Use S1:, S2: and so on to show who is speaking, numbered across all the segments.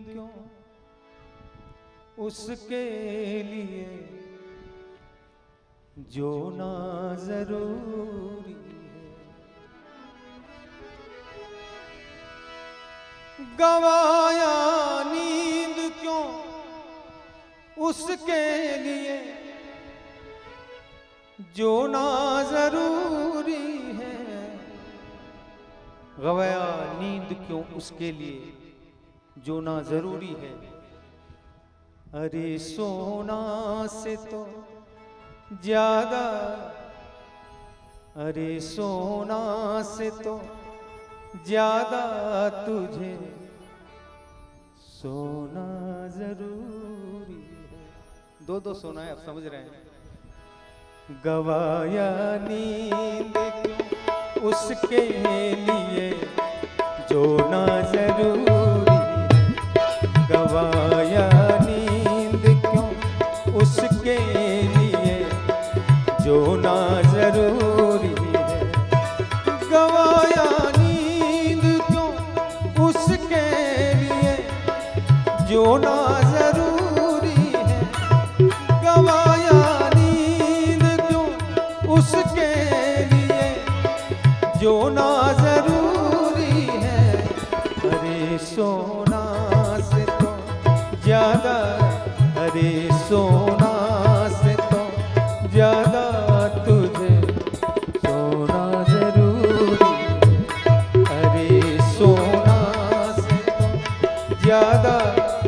S1: क्यों उसके लिए जो ना जरूरी है। गवाया नींद क्यों उसके लिए जो ना जरूरी है। गवाया नींद क्यों उसके लिए जो ना जरूरी है। अरे सोना से तो ज्यादा, अरे सोना से तो ज्यादा तुझे सोना जरूरी है। दो दो सोना है, आप समझ रहे हैं। गवाया नींद क्यों उसके लिए जो ना जरूरी है। गवाया नींद क्यों उसके लिए जो ना जरूरी है। गवाया नींद क्यों उसके लिए जो ना जरूरी है। गवाया नींद क्यों उसके लिए जो ना जरूरी है। अरे सोना से तो ज्यादा, अरे सोना से तो ज्यादा तुझे सोना जरूरी है। अरे सोना से तो ज्यादा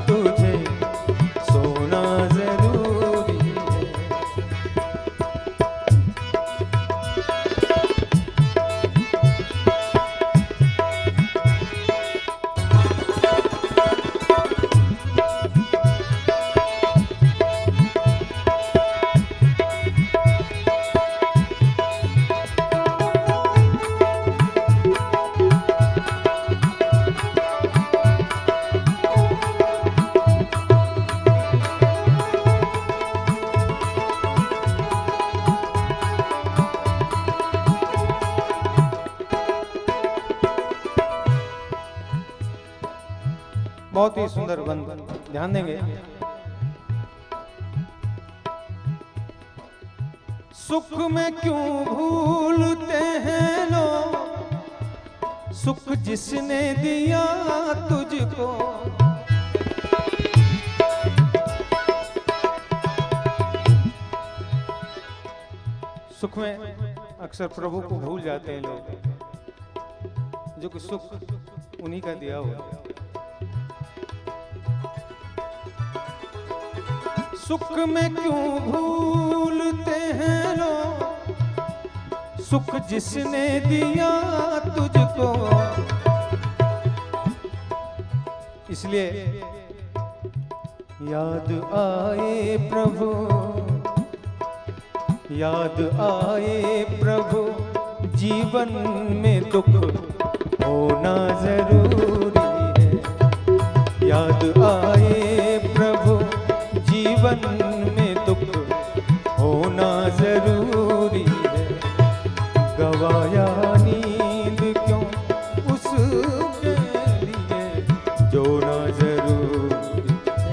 S1: तुझे सोना जरूरी है। बहुत ही सुंदर बंद, ध्यान देंगे। सुख में क्यों भूलते हैं लोग सुख जिसने दिया तुझको। सुख में अक्सर प्रभु को भूल जाते हैं लोग, जो कि सुख उन्हीं का दिया हुआ। सुख में क्यों भूलते हैं लोग सुख जिसने दिया तुझको। इसलिए याद आए प्रभु, याद आए प्रभु जीवन में दुख होना जरूरी है। याद आए प्रभु जीवन में दुख होना जरूरी है। गवाया नींद क्यों उसके लिए जो ना जरूरी है।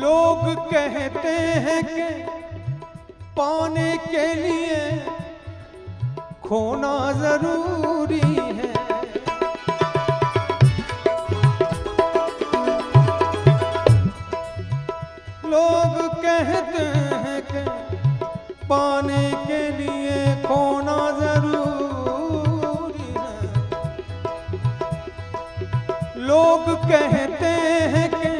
S1: लोग कहते हैं कि पाने के लिए खोना जरूरी है। लोग कहते हैं कि पाने के लिए खोना जरूरी है। लोग कहते हैं कि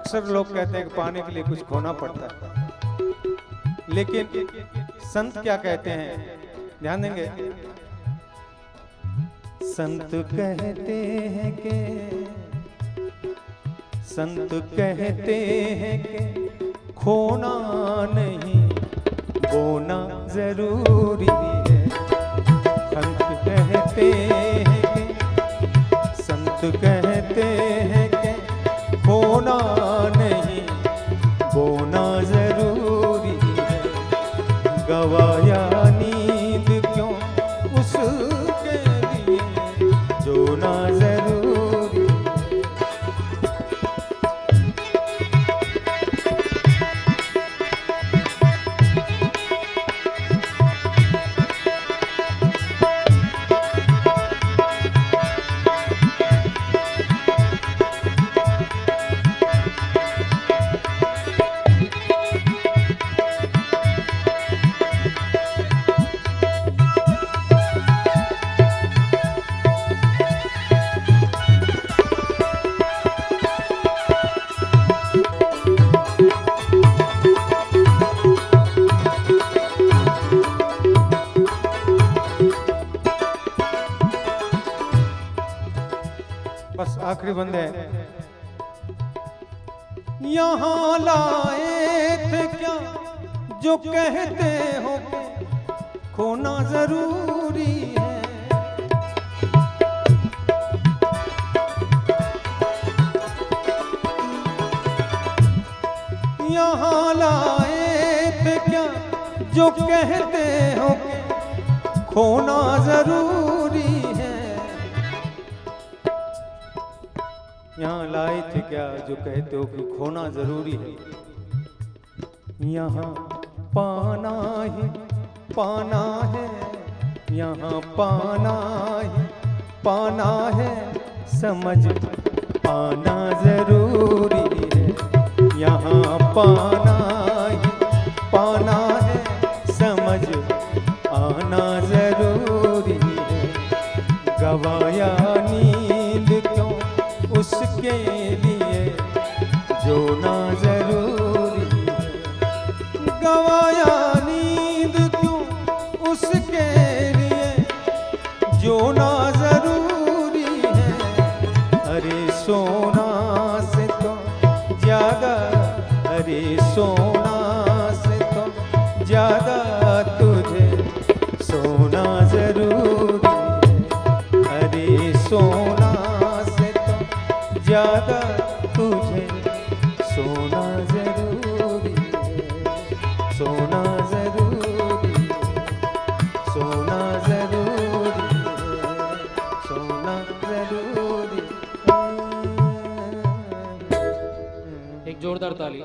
S1: अक्सर लोग कहते हैं कि पाने के लिए कुछ खोना पड़ता है, लेकिन संत क्या कहते हैं, ध्यान देंगे। संत कहते हैं कि संत कहते हैं कि खोना नहीं बोना जरूरी है। संत कहते हैं कि संत कहते हैं कि खोना नहीं बोना जरूरी है। गवाया नींद क्यों उसके लिए जो ना जरूरी है। बस आखिरी बंदे हैं। यहाँ लाए थे क्या जो कहते हो खोना जरूरी है। यहाँ लाए थे क्या जो कहते हो खोना जरूरी है। यहाँ लाए थे क्या जो कहते हो कि खोना जरूरी है। यहाँ पाना ही पाना है, यहाँ पाना ही पाना है, समझ आना जरूरी है। यहाँ पाना ही पाना है, समझ आना जरूरी है। गवाया नींद क्यों उसके लिए जो ना जरूरी है। गवाया नींद क्यों उसके लिए जो ना जरूरी है। अरे सोना से तो ज्यादा, अरे सोना से तो ज्यादा तुझे सोना जरूरी है। अरे सोना ज्यादा तुझे सोना जरूरी है। सोना जरूरी है, सोना जरूरी है, सोना जरूरी है।
S2: एक जोरदार ताली।